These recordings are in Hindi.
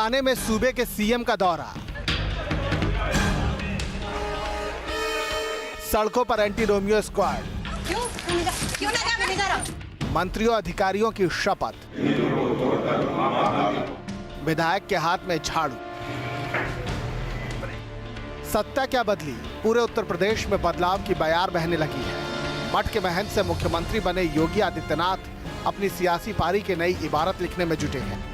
थाने में सूबे के सीएम का दौरा, सड़कों पर एंटी रोमियो स्क्वाड, क्यों ना जा मंत्रियों अधिकारियों की शपथ, विधायक के हाथ में झाड़ू। सत्ता क्या बदली, पूरे उत्तर प्रदेश में बदलाव की बयार बहने लगी है। मठ के महंत से मुख्यमंत्री बने योगी आदित्यनाथ अपनी सियासी पारी के नई इबारत लिखने में जुटे हैं।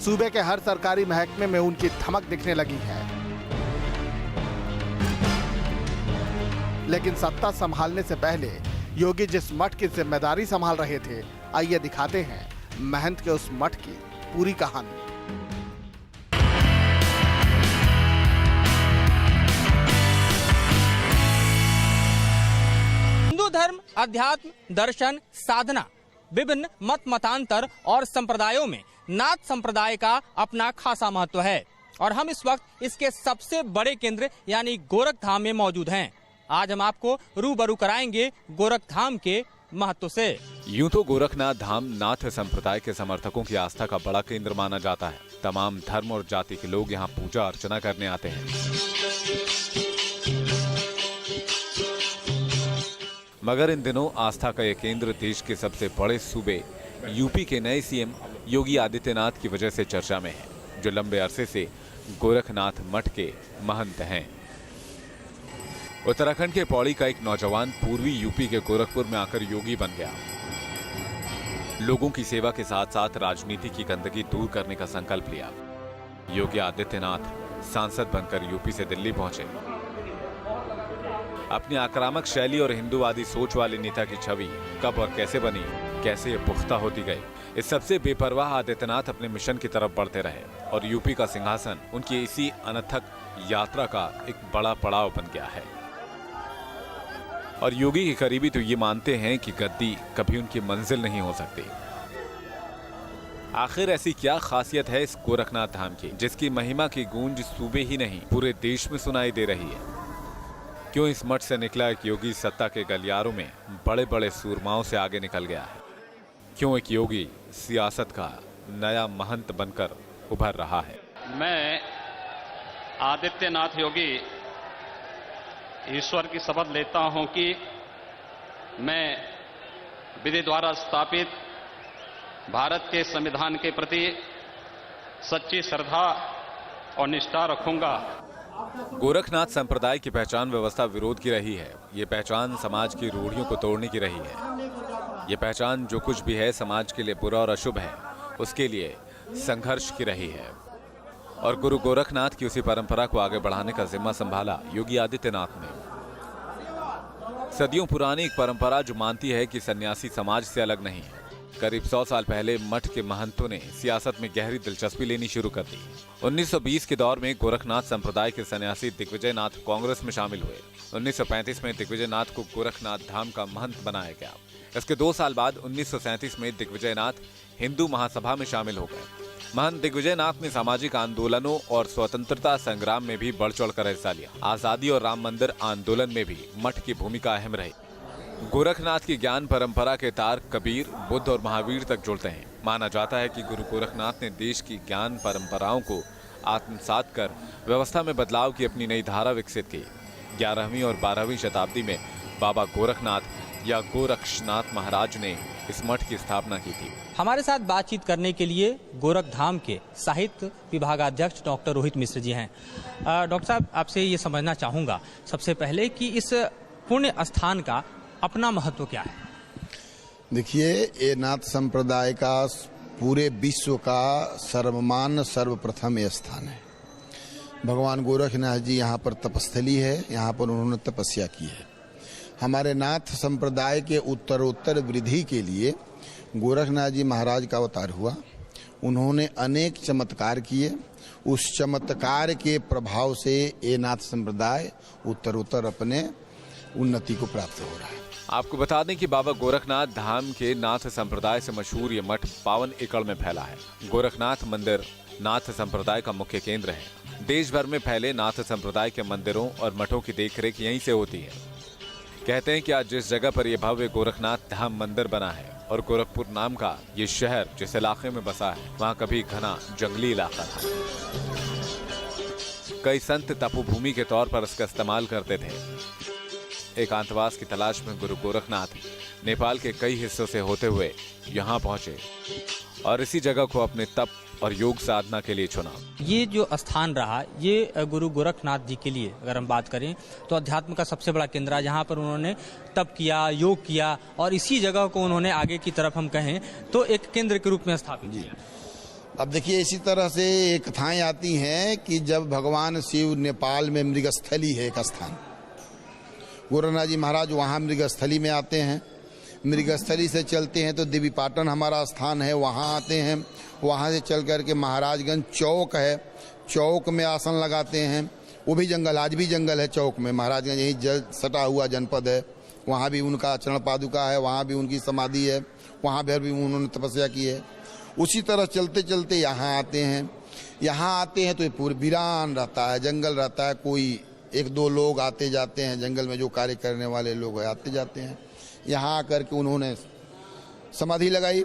सूबे के हर सरकारी महकमे में उनकी धमक दिखने लगी है। लेकिन सत्ता संभालने से पहले योगी जिस मठ की जिम्मेदारी संभाल रहे थे, आइए दिखाते हैं महंत के उस मठ की पूरी कहानी। हिंदू धर्म, अध्यात्म, दर्शन, साधना, विभिन्न मत मतांतर और संप्रदायों में नाथ संप्रदाय का अपना खासा महत्व है और हम इस वक्त इसके सबसे बड़े केंद्र यानी गोरखधाम में मौजूद हैं। आज हम आपको रूबरू कराएंगे गोरखधाम के महत्व से। यूं तो गोरखनाथ धाम नाथ संप्रदाय के समर्थकों की आस्था का बड़ा केंद्र माना जाता है। तमाम धर्म और जाति के लोग यहाँ पूजा अर्चना करने आते हैं। मगर इन दिनों आस्था का यह केंद्र देश के सबसे बड़े सूबे यूपी के नए सीएम योगी आदित्यनाथ की वजह से चर्चा में है, जो लंबे अरसे से गोरखनाथ मठ के महंत हैं। उत्तराखंड के पौड़ी का एक नौजवान पूर्वी यूपी के गोरखपुर में आकर योगी बन गया। लोगों की सेवा के साथ साथ राजनीति की गंदगी दूर करने का संकल्प लिया। योगी आदित्यनाथ सांसद बनकर यूपी से दिल्ली पहुंचे। अपनी आक्रामक शैली और हिंदूवादी सोच वाले नेता की छवि कब और कैसे बनी, कैसे ये पुख्ता होती गई, इस सबसे बेपरवाह आदित्यनाथ अपने मिशन की तरफ बढ़ते रहे और यूपी का सिंहासन उनकी इसी अनथक यात्रा का एक बड़ा पड़ाव बन गया है। और योगी के करीबी तो ये मानते हैं कि गद्दी कभी उनकी मंजिल नहीं हो सकती। आखिर ऐसी क्या खासियत है इस गोरखनाथ धाम की, जिसकी महिमा की गूंज सूबे ही नहीं पूरे देश में सुनाई दे रही है? क्यों इस मठ से निकला एक योगी सत्ता के गलियारों में बड़े बड़े सूरमाओं से आगे निकल गया है? क्यों एक योगी सियासत का नया महंत बनकर उभर रहा है? मैं आदित्यनाथ योगी ईश्वर की शपथ लेता हूं कि मैं विधि द्वारा स्थापित भारत के संविधान के प्रति सच्ची श्रद्धा और निष्ठा रखूंगा। गोरखनाथ संप्रदाय की पहचान व्यवस्था विरोध की रही है। ये पहचान समाज की रूढ़ियों को तोड़ने की रही है। ये पहचान जो कुछ भी है समाज के लिए बुरा और अशुभ है, उसके लिए संघर्ष की रही है। और गुरु गोरखनाथ की उसी परंपरा को आगे बढ़ाने का जिम्मा संभाला योगी आदित्यनाथ ने। सदियों पुरानी एक परंपरा जो मानती है कि सन्यासी समाज से अलग नहीं है। करीब 100 साल पहले मठ के महंतों ने सियासत में गहरी दिलचस्पी लेनी शुरू कर दी। 1920 के दौर में गोरखनाथ संप्रदाय के सन्यासी दिग्विजयनाथ कांग्रेस में शामिल हुए। 1935 में दिग्विजयनाथ को गोरखनाथ धाम का महंत बनाया गया। इसके 2 साल बाद 1937 में दिग्विजयनाथ हिंदू महासभा में शामिल हो गए। महंत दिग्विजयनाथ ने सामाजिक आंदोलनों और स्वतंत्रता संग्राम में भी बढ़ चढ़कर हिस्सा लिया। आजादी और राम मंदिर आंदोलन में भी मठ की भूमिका अहम रही। गोरखनाथ की ज्ञान परंपरा के तार कबीर, बुद्ध और महावीर तक जुड़ते हैं। माना जाता है कि गुरु गोरखनाथ ने देश की ज्ञान परंपराओं को आत्मसात कर व्यवस्था में बदलाव की अपनी नई धारा विकसित की। 11वीं और 12वीं शताब्दी में बाबा गोरखनाथ या गोरक्षनाथ महाराज ने इस मठ की स्थापना की थी। हमारे साथ बातचीत करने के लिए गोरखधाम के साहित्य विभागाध्यक्ष डॉक्टर रोहित मिश्र जी हैं। डॉक्टर साहब, आपसे ये समझना चाहूँगा सबसे पहले कि इस पुण्य स्थान का अपना महत्व क्या है? देखिए, ये नाथ संप्रदाय का पूरे विश्व का सर्वमान्य सर्वप्रथम ये स्थान है। भगवान गोरखनाथ जी यहाँ पर तपस्थली है, यहाँ पर उन्होंने तपस्या की है। हमारे नाथ संप्रदाय के उत्तरोत्तर वृद्धि के लिए गोरखनाथ जी महाराज का अवतार हुआ। उन्होंने अनेक चमत्कार किए। उस चमत्कार के प्रभाव से ये नाथ संप्रदाय उत्तरोत्तर अपने उन्नति को प्राप्त हो रहा है। आपको बता दें कि बाबा गोरखनाथ धाम के नाथ संप्रदाय से मशहूर ये मठ 52 एकड़ में फैला है। गोरखनाथ मंदिर नाथ संप्रदाय का मुख्य केंद्र है। देश भर में फैले नाथ संप्रदाय के मंदिरों और मठों की देखरेख यहीं से होती है। कहते हैं कि आज जिस जगह पर यह भव्य गोरखनाथ धाम मंदिर बना है, और गोरखपुर नाम का ये शहर जिस इलाके में बसा है वहाँ कभी घना जंगली इलाका था। कई संत तपोभूमि के तौर पर इसका इस्तेमाल करते थे। एकांतवास की तलाश में गुरु गोरखनाथ नेपाल के कई हिस्सों से होते हुए यहाँ पहुंचे और इसी जगह को अपने तप और योग साधना के लिए चुना। ये जो स्थान रहा, ये गुरु गोरखनाथ जी के लिए अगर हम बात करें तो अध्यात्म का सबसे बड़ा केंद्र है, जहाँ पर उन्होंने तप किया, योग किया और इसी जगह को उन्होंने आगे की तरफ हम कहें तो एक केंद्र के रूप में स्थापित किया। अब देखिए, इसी तरह से कथाएं आती हैं कि जब भगवान शिव नेपाल में मृगस्थली है एक स्थान, गोरखनाथ जी महाराज वहाँ मृगस्थली में आते हैं। मृगस्थली से चलते हैं तो देवीपाटन हमारा स्थान है, वहाँ आते हैं। वहाँ से चल करके महाराजगंज चौक है, चौक में आसन लगाते हैं। वो भी जंगल, आज भी जंगल है चौक में। महाराजगंज यही सटा हुआ जनपद है, वहाँ भी उनका चरण पादुका है, वहाँ भी उनकी समाधि है, वहाँ पर भी उन्होंने तपस्या की है। उसी तरह चलते चलते यहाँ आते हैं। यहाँ आते हैं तो ये पूरा वीरान रहता है, जंगल रहता है। कोई एक दो लोग आते जाते हैं, जंगल में जो कार्य करने वाले लोग आते जाते हैं। यहाँ आकर के उन्होंने समाधि लगाई।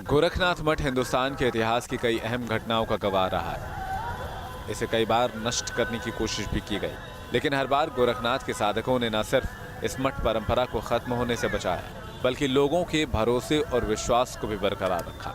गोरखनाथ मठ हिंदुस्तान के इतिहास की कई अहम घटनाओं का गवाह रहा है। इसे कई बार नष्ट करने की कोशिश भी की गई, लेकिन हर बार गोरखनाथ के साधकों ने न सिर्फ इस मठ परंपरा को खत्म होने से बचाया, बल्कि लोगों के भरोसे और विश्वास को भी बरकरार रखा।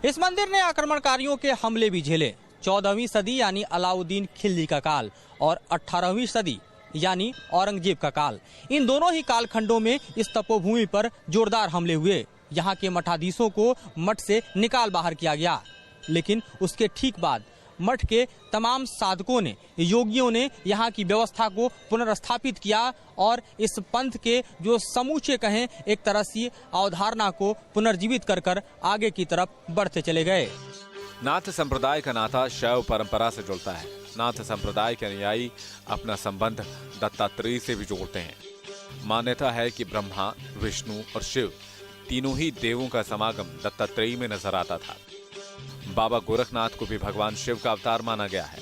इस मंदिर ने आक्रमणकारियों के हमले भी झेले। 14वीं सदी यानी अलाउद्दीन खिलजी का काल और 18वीं सदी यानी औरंगजेब का काल, इन दोनों ही कालखंडों में इस तपोभूमि पर जोरदार हमले हुए। यहाँ के मठाधीशों को मठ से निकाल बाहर किया गया, लेकिन उसके ठीक बाद मठ के तमाम साधकों ने, योगियों ने यहाँ की व्यवस्था को पुनर्स्थापित किया और इस पंथ के जो समूचे कहें एक तरह से अवधारणा को पुनर्जीवित कर आगे की तरफ बढ़ते चले गए। नाथ संप्रदाय का नाता शैव परंपरा से जुड़ता है। नाथ संप्रदाय के अनुयायी अपना संबंध दत्तात्रेय से भी जोड़ते हैं। मान्यता है कि ब्रह्मा, विष्णु और शिव तीनों ही देवों का समागम दत्तात्रेय में नजर आता था। बाबा गोरखनाथ को भी भगवान शिव का अवतार माना गया है।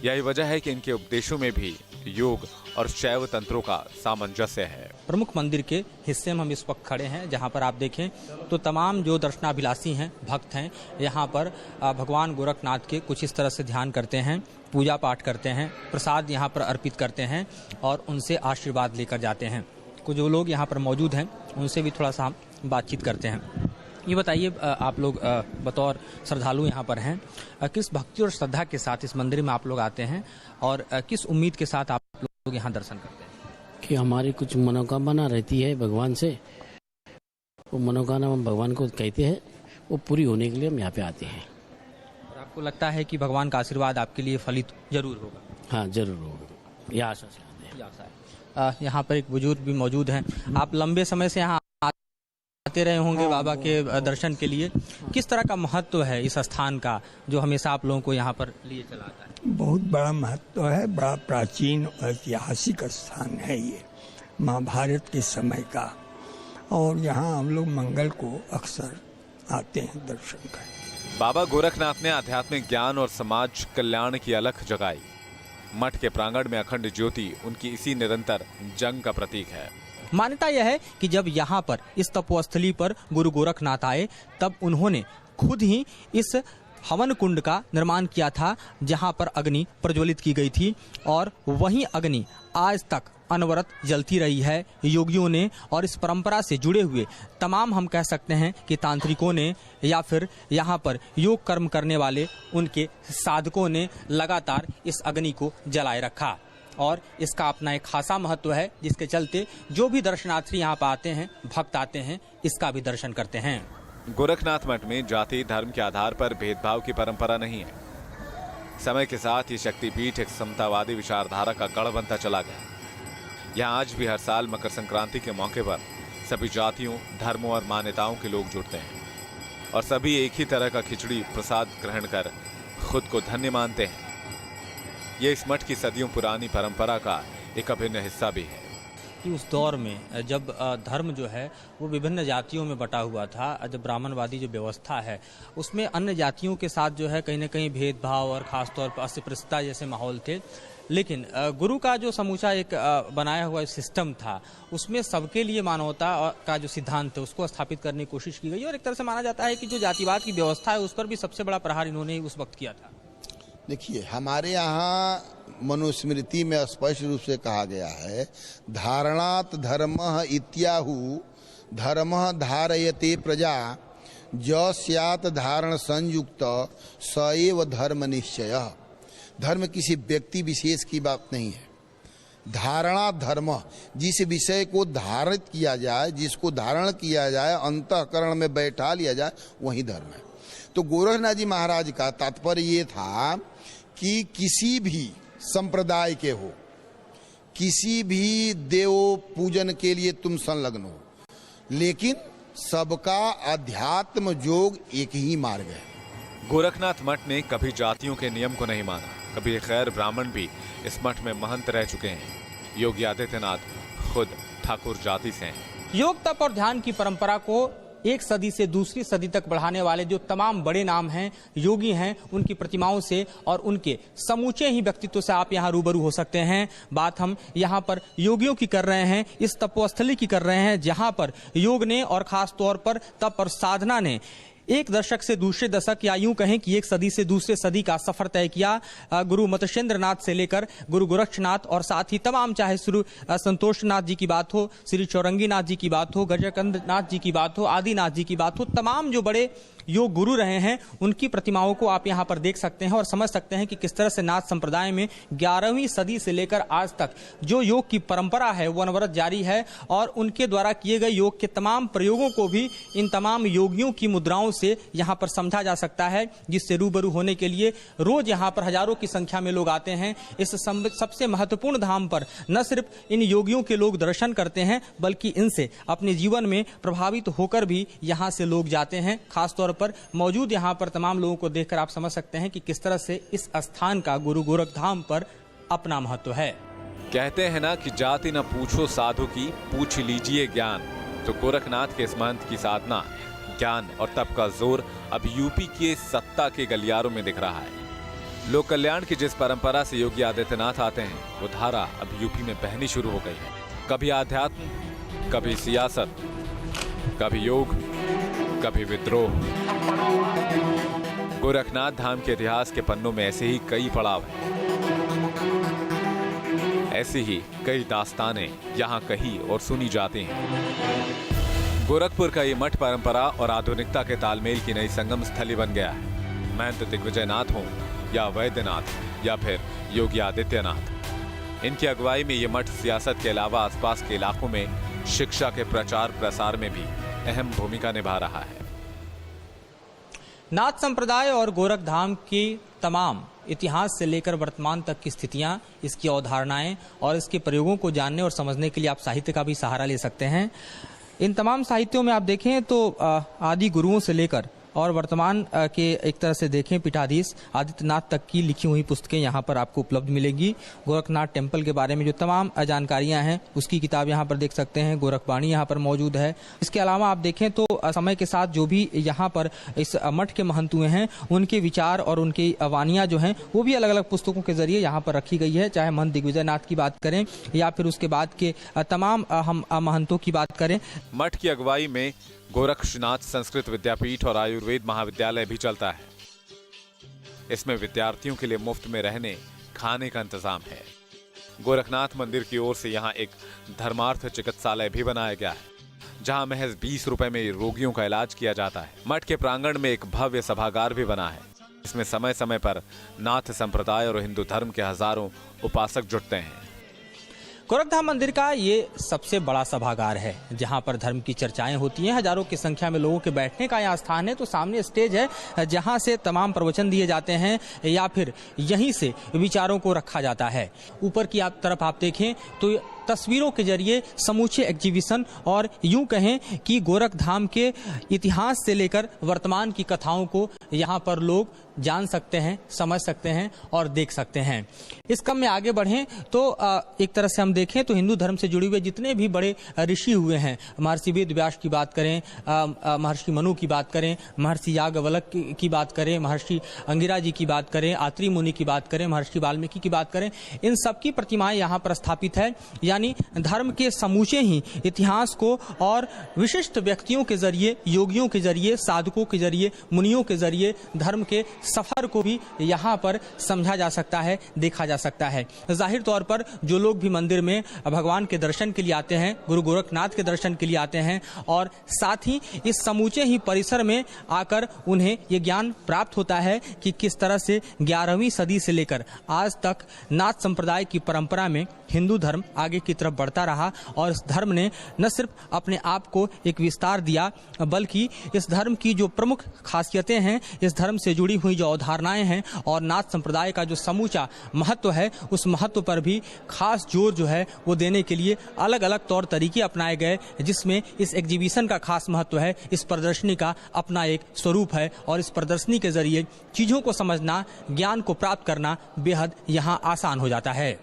यही वजह है कि इनके उपदेशों में भी योग और शैव तंत्रों का सामंजस्य है। प्रमुख मंदिर के हिस्से में हम इस वक्त खड़े हैं, जहां पर आप देखें तो तमाम जो दर्शनाभिलाषी हैं, भक्त हैं, यहां पर भगवान गोरखनाथ के कुछ इस तरह से ध्यान करते हैं, पूजा पाठ करते हैं, प्रसाद यहां पर अर्पित करते हैं और उनसे आशीर्वाद लेकर जाते हैं। कुछ जो लोग यहाँ पर मौजूद हैं उनसे भी थोड़ा सा हम बातचीत करते हैं। ये बताइए, आप लोग बतौर श्रद्धालु यहाँ पर हैं, किस भक्ति और श्रद्धा के साथ इस मंदिर में आप लोग आते हैं और किस उम्मीद के साथ आप लोग यहाँ दर्शन करते हैं? कि हमारी कुछ मनोकामना रहती है भगवान से, वो मनोकामना हम भगवान को कहते हैं, वो पूरी होने के लिए हम यहाँ पे आते हैं। और आपको लगता है कि भगवान का आशीर्वाद आपके लिए फलित जरूर होगा? हाँ, जरूर होगा, यह आशा से आते हैं। यहाँ पर एक बुजुर्ग भी मौजूद हैं। आप लंबे समय से यहाँ आते रहे होंगे बाबा के दर्शन के लिए। किस तरह का महत्व है इस स्थान का जो हमेशा आप लोगों को यहाँ पर लिए चला आता है? बहुत बड़ा महत्व है, बड़ा प्राचीन ऐतिहासिक स्थान है ये, महाभारत के समय का। और यहाँ हम लोग मंगल को अक्सर आते हैं दर्शन करने। बाबा गोरखनाथ ने आध्यात्मिक ज्ञान और समाज कल्याण की अलख जगाई। मठ के प्रांगण में अखंड ज्योति उनकी इसी निरंतर जंग का प्रतीक है। मान्यता यह है कि जब यहाँ पर इस तपोस्थली पर गुरु गोरखनाथ आए तब उन्होंने खुद ही इस हवन कुंड का निर्माण किया था, जहाँ पर अग्नि प्रज्वलित की गई थी और वही अग्नि आज तक अनवरत जलती रही है। योगियों ने और इस परंपरा से जुड़े हुए तमाम, हम कह सकते हैं कि तांत्रिकों ने या फिर यहाँ पर योग कर्म करने वाले उनके साधकों ने लगातार इस अग्नि को जलाए रखा और इसका अपना एक खासा महत्व है, जिसके चलते जो भी दर्शनार्थी यहाँ पर आते हैं, भक्त आते हैं, इसका भी दर्शन करते हैं। गोरखनाथ मठ में जाति धर्म के आधार पर भेदभाव की परंपरा नहीं है। समय के साथ ये शक्तिपीठ एक समतावादी विचारधारा का गढ़ बनता चला गया। यहाँ आज भी हर साल मकर संक्रांति के मौके पर सभी जातियों, धर्मों और मान्यताओं के लोग जुड़ते हैं और सभी एक ही तरह का खिचड़ी प्रसाद ग्रहण कर खुद को धन्य मानते हैं। ये इस मठ की सदियों पुरानी परंपरा का एक अभिन्न हिस्सा भी है। कि उस दौर में जब धर्म जो है वो विभिन्न जातियों में बटा हुआ था, जब ब्राह्मणवादी जो व्यवस्था है उसमें अन्य जातियों के साथ जो है कहीं ना कहीं भेदभाव और खासतौर पर अस्पृश्यता जैसे माहौल थे, लेकिन गुरु का जो समूचा एक बनाया हुआ सिस्टम था उसमें सबके लिए मानवता का जो सिद्धांत है उसको स्थापित करने की कोशिश की गई और एक तरह से माना जाता है कि जो जातिवाद की व्यवस्था है उस पर भी सबसे बड़ा प्रहार इन्होंने उस वक्त किया था। देखिए, हमारे यहाँ मनुस्मृति में स्पष्ट रूप से कहा गया है, धारणात धर्मः इत्याहु धर्मः धारयते प्रजा ज स्यात् धारण संयुक्त स एव धर्म निश्चयः। धर्म किसी व्यक्ति विशेष की बात नहीं है। धारणा धर्म, जिस विषय को धारित किया जाए, जिसको धारण किया जाए, अंतःकरण में बैठा लिया जाए, वही धर्म है। तो गोरखनाथ जी महाराज का तात्पर्य ये था कि किसी भी संप्रदाय के हो, किसी भी देव पूजन के लिए तुम संलग्न हो, लेकिन सबका अध्यात्म योग एक ही मार्ग है। गोरखनाथ मठ ने कभी जातियों के नियम को नहीं माना। कभी गैर ब्राह्मण भी इस मठ में महंत रह चुके हैं। योगी आदित्यनाथ खुद ठाकुर जाति से हैं। योग तप और ध्यान की परंपरा को एक सदी से दूसरी सदी तक बढ़ाने वाले जो तमाम बड़े नाम हैं, योगी हैं, उनकी प्रतिमाओं से और उनके समूचे ही व्यक्तित्व से आप यहाँ रूबरू हो सकते हैं। बात हम यहाँ पर योगियों की कर रहे हैं, इस तपोस्थली की कर रहे हैं जहाँ पर योग ने और खास तौर पर तप और साधना ने एक दशक से दूसरे दशक या यूं कहें कि एक सदी से दूसरे सदी का सफर तय किया। गुरु मत्स्येंद्रनाथ से लेकर गुरु गोरक्षनाथ और साथ ही तमाम, चाहे श्री संतोषनाथ जी की बात हो, श्री चौरंगीनाथ जी की बात हो, गजकंदनाथ जी की बात हो, आदिनाथ जी की बात हो, तमाम जो बड़े योग गुरु रहे हैं उनकी प्रतिमाओं को आप यहाँ पर देख सकते हैं और समझ सकते हैं कि किस तरह से नाथ संप्रदाय में 11वीं सदी से लेकर आज तक जो योग की परंपरा है वो अनवरत जारी है और उनके द्वारा किए गए योग के तमाम प्रयोगों को भी इन तमाम योगियों की मुद्राओं से यहाँ पर समझा जा सकता है, जिससे रूबरू होने के लिए रोज यहाँ पर हजारों की संख्या में लोग आते हैं। इस सबसे महत्वपूर्ण धाम पर न सिर्फ इन योगियों के लोग दर्शन करते हैं बल्कि इनसे अपने जीवन में प्रभावित होकर भी यहाँ से लोग जाते हैं। खासतौर पर मौजूद यहाँ पर तमाम लोगों को देखकर आप समझ सकते हैं कि किस तरह से इस स्थान का गुरु गोरखधाम पर अपना महत्व है। कहते हैं ना कि जाति न पूछो साधु की, पूछ लीजिए ज्ञान। तो गोरखनाथ के इस मंत्र की साधना, ज्ञान और तप का जोर अब यूपी के सत्ता के गलियारों में दिख रहा है। लोक कल्याण की जिस परंपरा से योगी आदित्यनाथ आते हैं वो धारा अब यूपी में बहनी शुरू हो गई है। कभी आध्यात्म, कभी सियासत, कभी योग, कभी विद्रोह। गोरखनाथ धाम के इतिहास के पन्नों में ऐसे ही कई पड़ाव हैं। ऐसी ही कई दास्तानें यहाँ कही और सुनी जाती हैं। गोरखपुर का ये मठ परंपरा और आधुनिकता के तालमेल की नई संगम स्थली बन गया है। महंत दिग्विजयनाथ हो या वैद्यनाथ या फिर योगी आदित्यनाथ, इनकी अगुवाई में ये मठ सियासत के अलावा आसपास के इलाकों में शिक्षा के प्रचार प्रसार में भी अहम भूमिका निभा रहा है। नाथ संप्रदाय और गोरखधाम की तमाम इतिहास से लेकर वर्तमान तक की स्थितियां, इसकी अवधारणाएं और इसके प्रयोगों को जानने और समझने के लिए आप साहित्य का भी सहारा ले सकते हैं। इन तमाम साहित्यों में आप देखें तो आदि गुरुओं से लेकर और वर्तमान के एक तरह से देखें पीठाधीश आदित्यनाथ तक की लिखी हुई पुस्तकें यहाँ पर आपको उपलब्ध मिलेगी। गोरखनाथ टेम्पल के बारे में जो तमाम जानकारियाँ हैं उसकी किताब यहाँ पर देख सकते हैं। गोरखवाणी यहाँ पर मौजूद है। इसके अलावा आप देखें तो समय के साथ जो भी यहाँ पर इस मठ के महंत हुए हैं उनके विचार और उनकी वानियाँ जो हैं वो भी अलग अलग पुस्तकों के जरिए यहाँ पर रखी गई है। चाहे महंत दिग्विजयनाथ की बात करें या फिर उसके बाद के तमाम हम महंतों की बात करें। मठ की अगुवाई में गोरक्षनाथ संस्कृत विद्यापीठ और आयुर्वेद महाविद्यालय भी चलता है। इसमें विद्यार्थियों के लिए मुफ्त में रहने खाने का इंतजाम है। गोरखनाथ मंदिर की ओर से यहाँ एक धर्मार्थ चिकित्सालय भी बनाया गया है जहाँ महज 20 रुपए में रोगियों का इलाज किया जाता है। मठ के प्रांगण में एक भव्य सभागार भी बना है। इसमें समय समय पर नाथ संप्रदाय और हिंदू धर्म के हजारों उपासक जुटते हैं। गोरखधाम मंदिर का ये सबसे बड़ा सभागार है जहां पर धर्म की चर्चाएं होती हैं। हजारों की संख्या में लोगों के बैठने का यहाँ स्थान है। तो सामने स्टेज है जहां से तमाम प्रवचन दिए जाते हैं या फिर यहीं से विचारों को रखा जाता है। ऊपर की तरफ आप देखें तो तस्वीरों के जरिए समूचे एग्जीबिशन और यूं कहें कि गोरखधाम के इतिहास से लेकर वर्तमान की कथाओं को यहाँ पर लोग जान सकते हैं, समझ सकते हैं और देख सकते हैं। इस क्रम में आगे बढ़ें तो एक तरह से हम देखें तो हिंदू धर्म से जुड़े हुए जितने भी बड़े ऋषि हुए हैं, महर्षि वेद व्यास की बात करें, महर्षि मनु की बात करें, महर्षि याज्ञवल्क्य की बात करें, महर्षि अंगिरा जी की बात करें, आत्रि मुनि की बात करें, महर्षि वाल्मीकि की बात करें, इन सबकी प्रतिमाएं यहाँ पर स्थापित है। यानी धर्म के समूचे ही इतिहास को और विशिष्ट व्यक्तियों के जरिए, योगियों के जरिए, साधकों के जरिए, मुनियों के जरिए धर्म के सफर को भी यहाँ पर समझा जा सकता है, देखा जा सकता है। जाहिर तौर पर जो लोग भी मंदिर में भगवान के दर्शन के लिए आते हैं, गुरु गोरखनाथ के दर्शन के लिए आते हैं और साथ ही इस समूचे ही परिसर में आकर उन्हें ये ज्ञान प्राप्त होता है कि किस तरह से 11वीं सदी से लेकर आज तक नाथ संप्रदाय की परंपरा में हिंदू धर्म आगे की तरफ बढ़ता रहा और इस धर्म ने न सिर्फ अपने आप को एक विस्तार दिया, बल्कि इस धर्म की जो प्रमुख खासियतें हैं, इस धर्म से जुड़ी हुई जो अवधारणाएं हैं और नाथ संप्रदाय का जो समूचा महत्व है, उस महत्व पर भी खास जोर जो है वो देने के लिए अलग अलग तौर तरीके अपनाए गए, जिसमें इस एग्जीबिशन का खास महत्व है, इस प्रदर्शनी का अपना एक स्वरूप है और इस प्रदर्शनी के जरिए चीजों को समझना, ज्ञान को प्राप्त करना बेहद यहाँ आसान हो जाता है।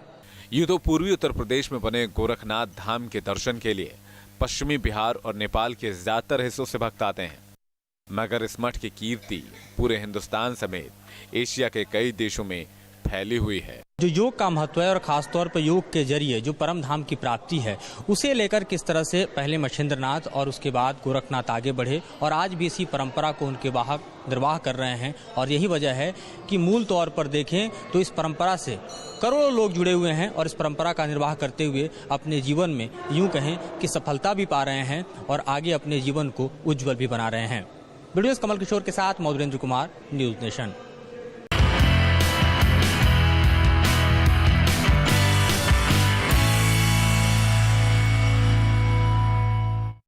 ये तो पूर्वी उत्तर प्रदेश में बने गोरखनाथ धाम के दर्शन के लिए पश्चिमी बिहार और नेपाल के ज्यादातर हिस्सों से भक्त आते हैं, मगर इस मठ की कीर्ति पूरे हिंदुस्तान समेत एशिया के कई देशों में फैली हुई है। जो योग का महत्व है और खासतौर पर योग के जरिए जो परम धाम की प्राप्ति है, उसे लेकर किस तरह से पहले मच्छिंद्रनाथ और उसके बाद गोरखनाथ आगे बढ़े और आज भी इसी परंपरा को उनके वाहक निर्वाह कर रहे हैं। और यही वजह है कि मूल तौर पर देखें तो इस परंपरा से करोड़ों लोग जुड़े हुए हैं और इस परंपरा का निर्वाह करते हुए अपने जीवन में यूं कहें कि सफलता भी पा रहे हैं और आगे अपने जीवन को उज्जवल भी बना रहे हैं। वीडियो कमल किशोर के साथ मधुरेंद्र कुमार, न्यूज नेशन।